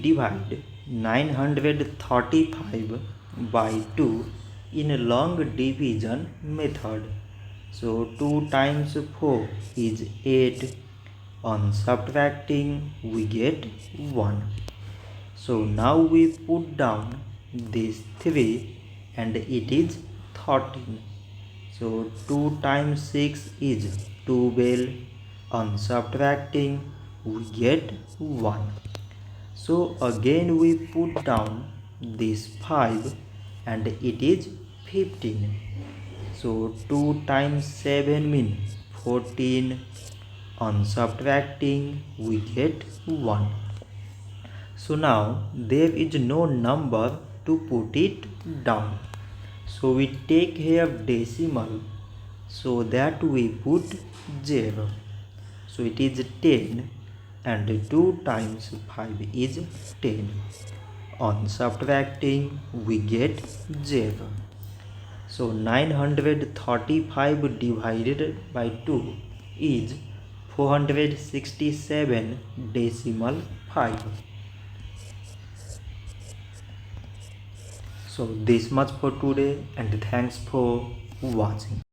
divide 935 by 2 in a long division method. So 2 times 4 is 8. On subtracting we get 1. So now we put down this 3 and it is 13. So 2 times 6 is 12. On subtracting we get 1. So again we put down this 5 and it is 15. So 2 times 7 means 14. On subtracting we get 1. So now there is no number to put it down. So we take here decimal so that we put 0. So it is 10 and 2 times 5 is 10. On subtracting we get 0. So 935 divided by 2 is 467 decimal 5. So this much for today and thanks for watching.